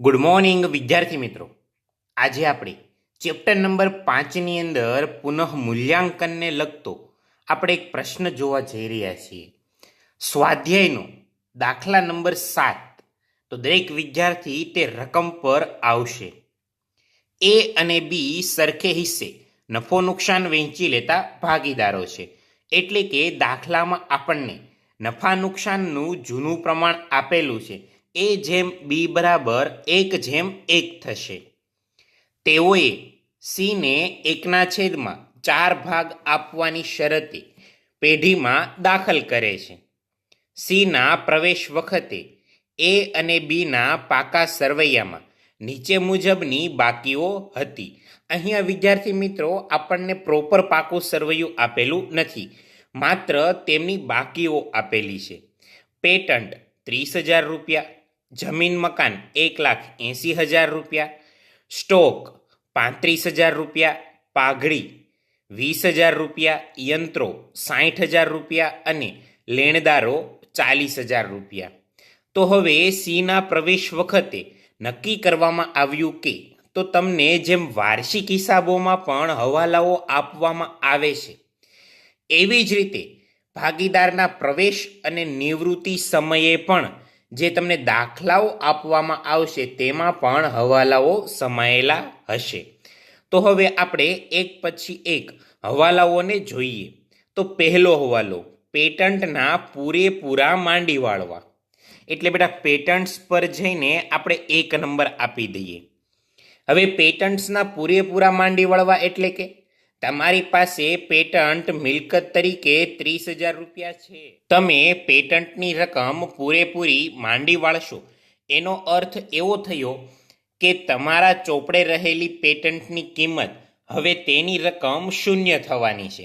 Good morning વિદ્યાર્થી મિત્રો. આજે આપણે ચેપ્ટર નંબર 5ની અંદર પુનઃ મૂલ્યાંકનને લગતો આપણે એક પ્રશ્ન જોવા જઈ રહ્યા છીએ. સ્વાધ્યાયનો દાખલા નંબર 7. તો દરેક વિદ્યાર્થી તે રકમ પર આવશે. એ અને બી સરખે હિસ્સે નફો નુકસાન વહેંચી લેતા ભાગીદારો છે. એટલે કે દાખલામાં આપણને નફા નુકસાનનું જૂનું પ્રમાણ આપેલું છે. એ જેમ બી બરાબર 1:1 થશે. તેઓએ સીને 1/4 ભાગ આપવાની શરતે પેઢીમાં દાખલ કરે છે. સીના પ્રવેશ વખતે એ અને બીના પાકા સરવૈયામાં નીચે મુજબની બાકીઓ હતી. અહીંયા વિદ્યાર્થી મિત્રો આપણને પ્રોપર પાકું સરવૈયું આપેલું નથી, માત્ર તેમની બાકીઓ આપેલી છે. પેટન્ટ 30,000 રૂપિયા, જમીન મકાન 1,80,000 રૂપિયા, સ્ટોક 35,000 રૂપિયા, પાઘડી 20,000 રૂપિયા, યંત્રો 60,000 રૂપિયા અને લેણદારો 40,000 રૂપિયા. તો હવે સીના પ્રવેશ વખતે નક્કી કરવામાં આવ્યું કે તો તમને જેમ વાર્ષિક હિસાબોમાં પણ હવાલાઓ આપવામાં આવે છે, એવી જ રીતે ભાગીદારના પ્રવેશ અને નિવૃત્તિ સમયે પણ જે તમને દાખલાઓ આપવામાં આવશે તેમાં પણ હવાલાઓ સમાયેલા હશે. તો હવે આપણે એક પછી એક હવાલાઓને જોઈએ. તો પહેલો હવાલો પેટન્ટના પૂરેપૂરા માંડી વાળવા. એટલે બેટા પેટન્ટ્સ પર જઈને આપણે 1 નંબર આપી દઈએ. હવે પેટન્ટ્સના પૂરેપૂરા માંડી વાળવા એટલે કે તમારી પાસે પેટન્ટ મિલકત તરીકે 30,000 રૂપિયા છે. તમે પેટન્ટની રકમ પૂરેપૂરી માંડી વાળશો એનો અર્થ એવો થયો કે તમારા ચોપડે રહેલી પેટન્ટની કિંમત હવે તેની રકમ 0 થવાની છે.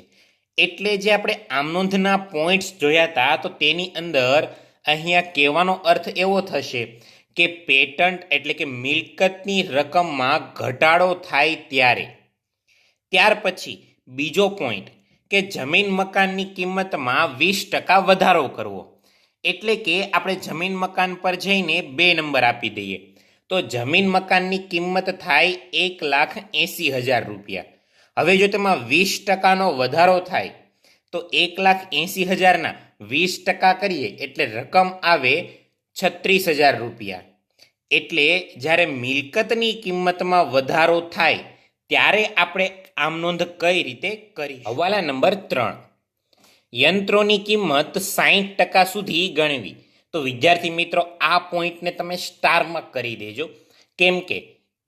એટલે જે આપણે આમનોંધના પોઈન્ટ્સ જોયા હતા તો તેની અંદર અહીંયા કહેવાનો અર્થ એવો થશે કે પેટન્ટ એટલે કે મિલકતની રકમમાં ઘટાડો થાય ત્યારે. ત્યાર પછી બીજો પોઈન્ટ કે જમીન મકાનની કિંમતમાં 20% વધારો કરવો. એટલે કે આપણે જમીન મકાન પર જઈને 2 નંબર આપી દઈએ. તો જમીન મકાનની કિંમત થાય 1,80,000 રૂપિયા. હવે જો તેમાં 20%નો વધારો થાય તો 1,80,000ના 20% કરીએ એટલે રકમ આવે 36,000 રૂપિયા. એટલે જ્યારે મિલકતની કિંમતમાં વધારો થાય ત્યારે આપણે આમ નોંધ કઈ રીતે કરી. હવાલા નંબર 3, યંત્રોની કિંમત 60% સુધી ગણવી. તો વિદ્યાર્થી મિત્રો આ પોઈન્ટને તમે સ્ટારમાં કરી દેજો, કેમ કે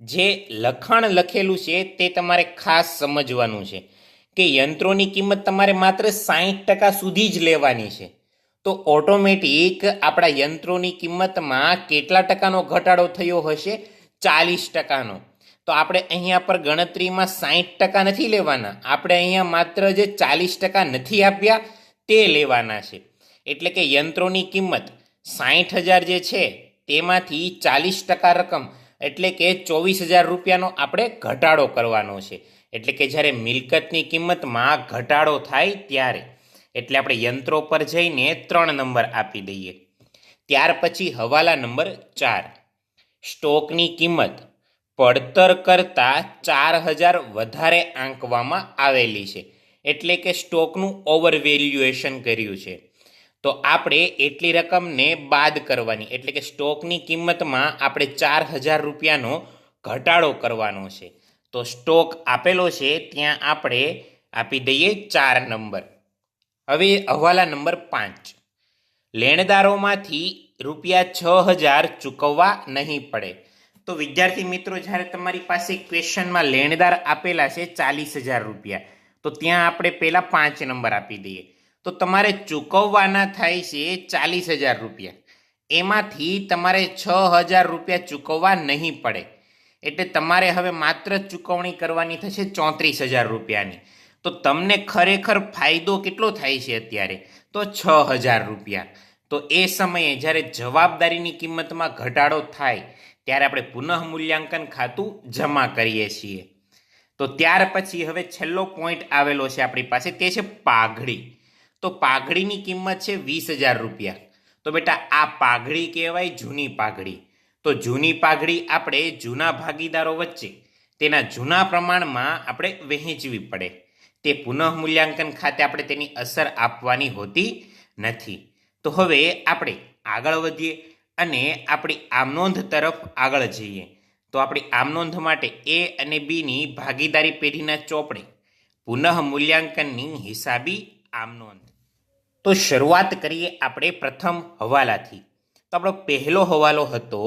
જે લખાણ લખેલું છે તે તમારે ખાસ સમજવાનું છે કે યંત્રોની કિંમત તમારે માત્ર 60% સુધી જ લેવાની છે. તો ઓટોમેટિક આપણા યંત્રોની કિંમતમાં કેટલા ટકાનો ઘટાડો થયો હશે? 40%નો. તો આપણે અહીંયા પર ગણતરીમાં 60% નથી લેવાના, આપણે અહીંયા માત્ર જે 40% નથી આપ્યા તે લેવાના છે. એટલે કે યંત્રોની કિંમત 60,000 જે છે તેમાંથી 40% રકમ એટલે કે 24,000 રૂપિયાનો આપણે ઘટાડો કરવાનો છે. એટલે કે જ્યારે મિલકતની કિંમતમાં ઘટાડો થાય ત્યારે. એટલે આપણે યંત્રો પર જઈને 3 નંબર આપી દઈએ. ત્યાર પછી હવાલા નંબર 4, સ્ટોકની કિંમત પડતર કરતાં 4,000 વધારે આંકવામાં આવેલી છે. એટલે કે સ્ટોકનું ઓવર વેલ્યુએશન કર્યું છે. તો આપણે એટલી રકમને બાદ કરવાની. એટલે કે સ્ટોકની કિંમતમાં આપણે 4,000 રૂપિયાનો ઘટાડો કરવાનો છે. તો સ્ટોક આપેલો છે ત્યાં આપણે આપી દઈએ 4 નંબર. હવે હવાલા નંબર 5, લેણદારોમાંથી ₹6,000 ચૂકવવા નહીં પડે. તો વિદ્યાર્થી મિત્રો જ્યારે તમારી પાસે ક્વેશ્ચનમાં લેણદાર આપેલા છે 40,000 રૂપિયા, તો ત્યાં આપણે પહેલાં 5 નંબર આપી દઈએ. તો તમારે ચૂકવવાના થાય છે 40,000 રૂપિયા, એમાંથી તમારે 6,000 રૂપિયા ચૂકવવા નહીં પડે. એટલે તમારે હવે માત્ર ચૂકવણી કરવાની થશે 34,000 રૂપિયાની. તો તમને ખરેખર ફાયદો કેટલો થાય છે અત્યારે? તો 6,000 રૂપિયા. તો એ સમયે જ્યારે જવાબદારીની કિંમતમાં ઘટાડો થાય ત્યારે આપણે પુનઃ મૂલ્યાંકન ખાતું જમા કરીએ છીએ. તો ત્યાર પછી હવે છેલ્લો પોઈન્ટ આવેલો છે આપણી પાસે, તે છે પાઘડી. તો પાઘડીની કિંમત છે 20,000 રૂપિયા. તો બેટા આ પાઘડી કહેવાય જૂની પાઘડી. તો જૂની પાઘડી આપણે જૂના ભાગીદારો વચ્ચે તેના જૂના પ્રમાણમાં આપણે વહેંચવી પડે. તે પુનઃમૂલ્યાંકન ખાતે આપણે તેની અસર આપવાની હોતી નથી. તો હવે આપણે આગળ વધીએ અને આપણી આમનોંધ તરફ આગળ જઈએ. તો આપણી આમનોંધ માટે એ અને બીની ભાગીદારી પેઢીના ચોપડે પુનઃમૂલ્યાંકનની હિસાબી આમનોંધ. તો શરૂઆત કરીએ આપણે પ્રથમ હવાલાથી. તો આપણો પહેલો હવાલો હતો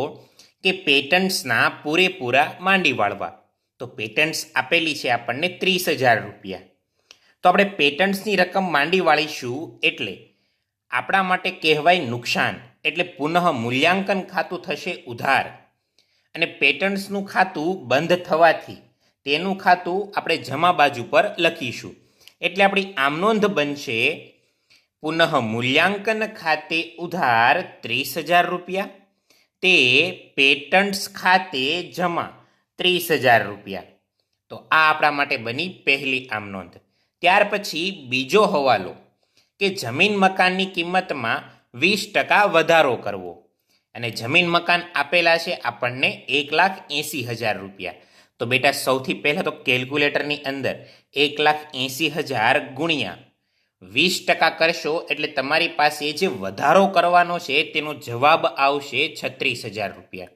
કે પેટન્ટ્સના પૂરેપૂરા માંડી વાળવા. તો પેટન્ટ્સ આપેલી છે આપણને 30,000 રૂપિયા. તો આપણે પેટન્ટ્સની રકમ માંડી વાળીશું એટલે આપણા માટે કહેવાય નુકસાન, એટલે પુનઃ મૂલ્યાંકન ખાતું થશે ઉધાર, અને પેટન્ટ્સનું ખાતું બંધ થવાથી તેનું ખાતું આપણે જમા બાજુ પર લખીશું. એટલે આપણી આમનોંધ બનશે પુનઃ મૂલ્યાંકન ખાતે ઉધાર 30,000 રૂપિયા, તે પેટન્ટ્સ ખાતે જમા 30,000 રૂપિયા. તો આ આપણા માટે બની પહેલી આમનોંધ. ત્યાર પછી બીજો હવાલો કે જમીન મકાનની કિંમતમાં 20% વધારો કરવો, અને જમીન મકાન આપેલા છે આપણને 1,80,000 રૂપિયા. તો બેટા સૌથી પહેલાં તો કેલ્ક્યુલેટરની અંદર 1,80,000 ગુણ્યા 20% કરશો એટલે તમારી પાસે જે વધારો કરવાનો છે તેનો જવાબ આવશે 36,000 રૂપિયા.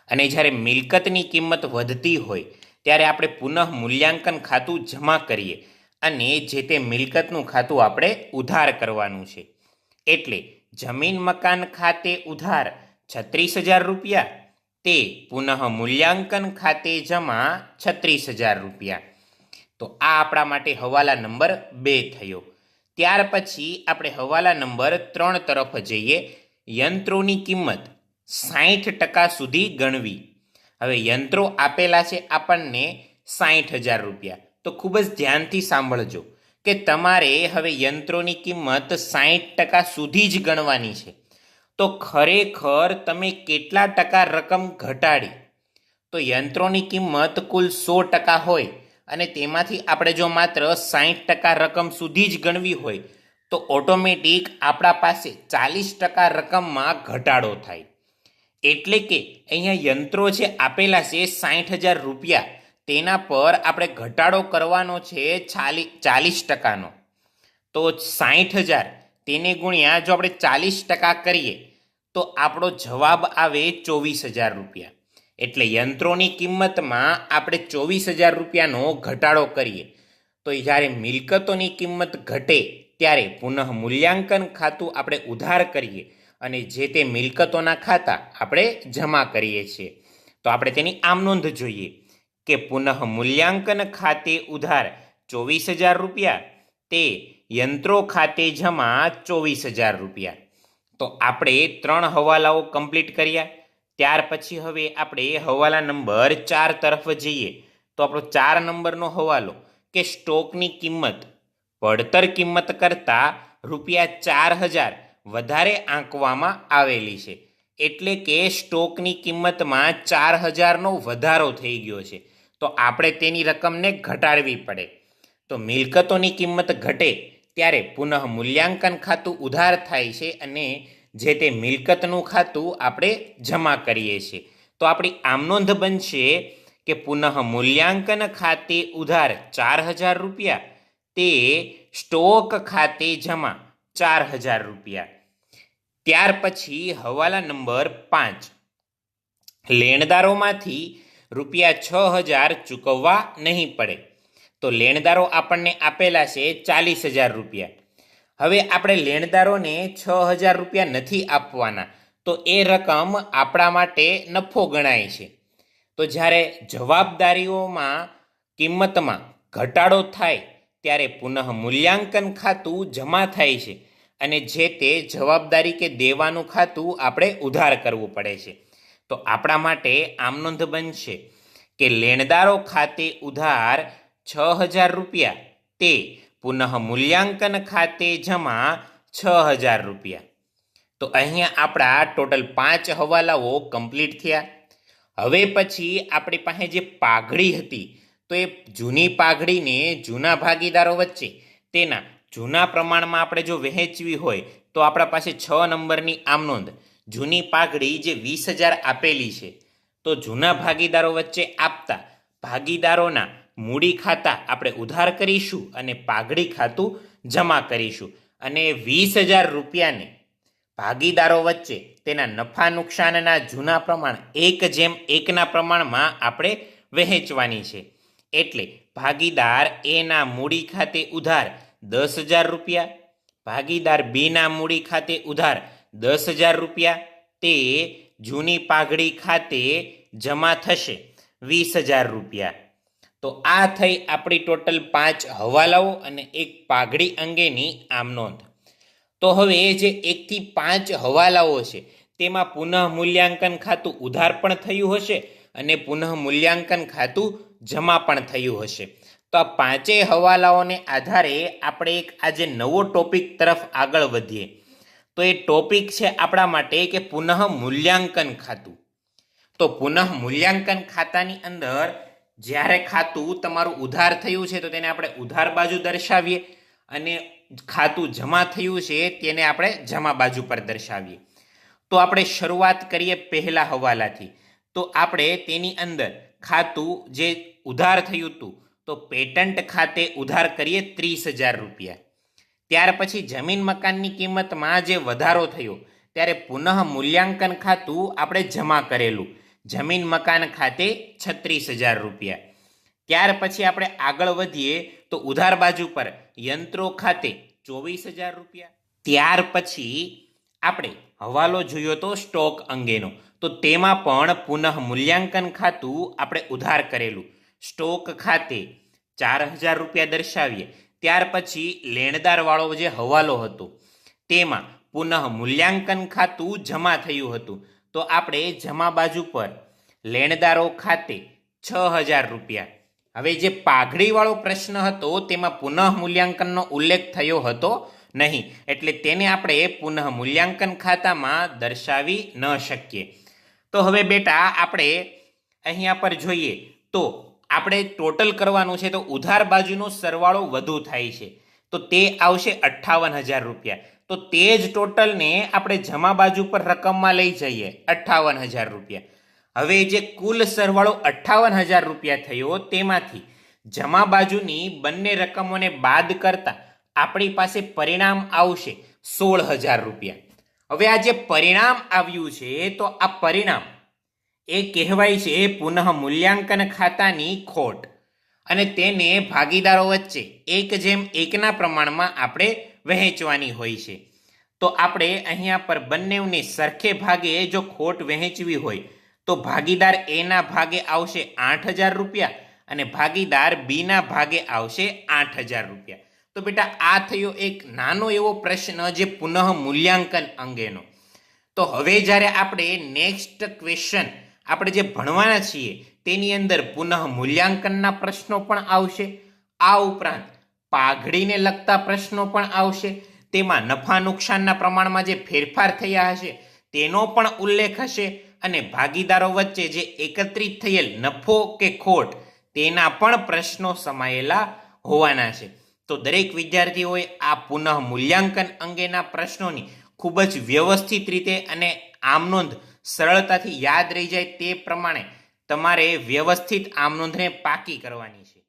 અને જ્યારે મિલકતની કિંમત વધતી હોય ત્યારે આપણે પુનઃ મૂલ્યાંકન ખાતું જમા કરીએ અને જે તે મિલકતનું ખાતું આપણે ઉધાર કરવાનું છે. એટલે જમીન મકાન ખાતે ઉધાર 36,000 રૂપિયા, તે પુનઃ મૂલ્યાંકન ખાતે જમા 36,000 રૂપિયા. તો આ આપણા માટે હવાલા નંબર 2 થયો. ત્યાર પછી આપણે હવાલા નંબર 3 તરફ જઈએ. યંત્રોની કિંમત 60% સુધી ગણવી. હવે યંત્રો આપેલા છે આપણને 60,000 રૂપિયા. તો ખૂબ જ ધ્યાનથી સાંભળજો કે તમારે હવે યંત્રોની કિંમત 60% સુધી જ ગણવાની છે. તો ખરેખર તમે કેટલા ટકા રકમ ઘટાડી? તો યંત્રોની કિંમત કુલ 100% હોય અને તેમાંથી આપણે જો માત્ર 60% રકમ સુધી જ ગણવી હોય તો ઓટોમેટિક આપણા પાસે 40% રકમમાં ઘટાડો થાય. એટલે કે અહીંયા યંત્રો જે આપેલા છે 60,000 રૂપિયા, તેના પર આપણે ઘટાડો કરવાનો છે 40%નો. તો 60,000 તેને ગુણ્યા જો આપણે 40% કરીએ તો આપણો જવાબ આવે 24,000 રૂપિયા. એટલે યંત્રોની કિંમતમાં આપણે 24,000 રૂપિયાનો ઘટાડો કરીએ તો જ્યારે મિલકતોની કિંમત ઘટે ત્યારે પુનઃ મૂલ્યાંકન ખાતું આપણે ઉધાર કરીએ અને જે તે મિલકતોના ખાતા આપણે જમા કરીએ છીએ. તો આપણે તેની આમનોંધ જોઈએ કે પુનઃ મૂલ્યાંકન ખાતે ઉધાર 24,000 રૂપિયા, તે યંત્રો ખાતે જમા 24,000 રૂપિયા. તો આપણે 3 હવાલાઓ કમ્પ્લીટ કર્યા. ત્યાર પછી હવે આપણે હવાલા નંબર 4 તરફ જઈએ. તો આપણો 4 નંબરનો હવાલો કે સ્ટોકની કિંમત પડતર કિંમત કરતાં ₹4,000 વધારે આંકવામાં આવેલી છે. એટલે કે સ્ટોકની કિંમતમાં 4,000નો વધારો થઈ ગયો છે. તો આપણે તેની રકમને ઘટાડવી પડે. તો મિલકતોની કિંમત ઘટે ત્યારે પુનઃ મૂલ્યાંકન ખાતું ઉધાર થાય છે અને જે તે મિલકતનું ખાતું આપણે જમા કરીએ છીએ. તો આપણી આમનોંધ બનશે કે પુનઃ મૂલ્યાંકન ખાતે ઉધાર 4,000 રૂપિયા, તે સ્ટોક ખાતે જમા 4,000 રૂપિયા. ત્યાર પછી હવાલા નંબર 5, લેણદારોમાંથી ₹6,000 ચૂકવવા નહીં પડે. તો લેણદારો આપણને આપેલા છે 40,000 રૂપિયા. હવે આપણે લેણદારોને 6,000 રૂપિયા નથી આપવાના, તો એ રકમ આપણા માટે નફો ગણાય છે. તો જ્યારે જવાબદારીઓમાં કિંમતમાં ઘટાડો થાય ત્યારે પુનઃ મૂલ્યાંકન ખાતું જમા થાય છે અને જે તે જવાબદારી કે દેવાનું ખાતું આપણે ઉધાર કરવું પડે છે. તો આપણા માટે આમનોંધ બનશે કે લેણદારો ખાતે ઉધાર 6,000 રૂપિયા, તે પુનઃ મૂલ્યાંકન ખાતે જમા 6,000 રૂપિયા. તો અહીંયા આપણા ટોટલ 5 હવાલાઓ કમ્પ્લીટ થયા. હવે પછી આપણી પાસે જે પાઘડી હતી તો એ જૂની પાઘડીને જૂના ભાગીદારો વચ્ચે તેના જૂના પ્રમાણમાં આપણે જો વહેંચવી હોય તો આપણા પાસે 6 નંબરની આમનોંધ જૂની પાઘડી જે 20,000 આપેલી છે, તો જૂના ભાગીદારો વચ્ચે આપતા ભાગીદારોના મૂડી ખાતા આપણે ઉધાર કરીશું અને પાઘડી ખાતું જમા કરીશું, અને 20,000 રૂપિયાને ભાગીદારો વચ્ચે તેના નફા નુકસાનના જૂના પ્રમાણ 1:1 પ્રમાણમાં આપણે વહેંચવાની છે. એટલે ભાગીદાર એના મૂડી ખાતે ઉધાર 10,000 રૂપિયા, ભાગીદાર બીના મૂડી ખાતે ઉધાર 10,000 રૂપિયા, તે જૂની પાઘડી ખાતે જમા થશે 20,000 રૂપિયા. તો આ થઈ આપણી ટોટલ 5 હવાલાઓ અને એક પાઘડી અંગેની આમ નોંધ. તો હવે જે 1 થી 5 હવાલાઓ છે તેમાં પુનઃ મૂલ્યાંકન ખાતું ઉધાર પણ થયું હશે અને પુનઃ મૂલ્યાંકન ખાતું જમા પણ થયું હશે. તો આ 5 હવાલાઓને આધારે આપણે એક આજે નવો ટોપિક તરફ આગળ વધીએ. તો એ ટોપિક છે આપણા માટે કે પુનઃ મૂલ્યાંકન ખાતું. તો પુનઃ મૂલ્યાંકન ખાતાની અંદર જ્યારે ખાતું તમારું ઉધાર થયું છે તો તેને આપણે ઉધાર બાજુ દર્શાવીએ અને ખાતું જમા થયું છે તેને આપણે જમા બાજુ પર દર્શાવીએ. તો આપણે શરૂઆત કરીએ પહેલા હવાલાથી. તો આપણે તેની અંદર ખાતું જે ઉધાર થયું હતું તો પેટન્ટ ખાતે ઉધાર કરીએ 30,000 રૂપિયા. ત્યાર પછી જમીન મકાનની કિંમતમાં જે વધારો થયો ત્યારે પુનઃ મૂલ્યાંકન ખાતું આપણે જમા કરેલું જમીન મકાન ખાતે 36,000 રૂપિયા. ત્યાર પછી આપણે આગળ વધીએ તો ઉધાર બાજુ પર યંત્રો ખાતે 24,000 રૂપિયા. ત્યાર પછી આપણે હવાલો જોયો તો સ્ટોક અંગેનો, તો તેમાં પણ પુનઃ મૂલ્યાંકન ખાતું આપણે ઉધાર કરેલું સ્ટોક ખાતે 4,000 રૂપિયા દર્શાવીએ. ત્યાર પછી લેણદાર વાળો જે હવાલો હતો તેમાં પુનઃ મૂલ્યાંકન ખાતું જમા થયું હતું, તો આપણે જમા બાજુ પર લેણદારો ખાતે 6,000 રૂપિયા. હવે જે પાઘડીવાળો પ્રશ્ન હતો તેમાં પુનઃ મૂલ્યાંકનનો ઉલ્લેખ થયો હતો નહીં, એટલે તેને આપણે પુનઃ મૂલ્યાંકન ખાતામાં દર્શાવી ન શકીએ. તો હવે બેટા આપણે અહીંયા પર જોઈએ તો આપણે ટોટલ કરવાનું છે, તો ઉધાર બાજુનો સરવાળો વધુ થાય છે તો તે આવશે 58,000 રૂપિયા. તો તે જ ટોટલને આપણે જમા બાજુ પર રકમમાં લઈ જઈએ 58,000 રૂપિયા. હવે જે કુલ સરવાળો 58,000 રૂપિયા થયો તેમાંથી જમા બાજુની બંને રકમોને બાદ કરતા આપણી પાસે પરિણામ આવશે 16,000 રૂપિયા. હવે આ જે પરિણામ આવ્યું છે તો આ પરિણામ એ કહેવાય છે પુનઃ મૂલ્યાંકન ખાતાની ખોટ, અને તેને ભાગીદારો વચ્ચે 1:1 પ્રમાણમાં આપણે વહેંચવાની હોય છે. તો આપણે અહીંયા પર બંનેને સરખે ભાગે જો ખોટ વહેંચવી હોય તો ભાગીદાર એના ભાગે આવશે 8,000 રૂપિયા અને ભાગીદાર બીના ભાગે આવશે 8,000 રૂપિયા. તો બેટા આ થયો એક નાનો એવો પ્રશ્ન જે પુનઃ મૂલ્યાંકન અંગેનો. તો હવે જ્યારે આપણે નેક્સ્ટ ક્વેશ્ચન આપણે જે ભણવાના છીએ તેની અંદર પુનઃ મૂલ્યાંકનના પ્રશ્નો પણ આવશે. આ ઉપરાંત પાઘડીને લગતા પ્રશ્નો પણ આવશે. તેમાં નફા નુકસાનના પ્રમાણમાં જે ફેરફાર થયા હશે તેનો પણ ઉલ્લેખ હશે, અને ભાગીદારો વચ્ચે જે એકત્રિત થયેલ નફો કે ખોટ તેના પણ પ્રશ્નો સમાયેલા હોવાના છે. તો દરેક વિદ્યાર્થીઓએ આ પુનઃ મૂલ્યાંકન અંગેના પ્રશ્નોની ખૂબ જ વ્યવસ્થિત રીતે અને આમનોંધ સરળતાથી યાદ રહી જાય તે પ્રમાણે તમારે વ્યવસ્થિત આમનોંધને પાકી કરવાની છે.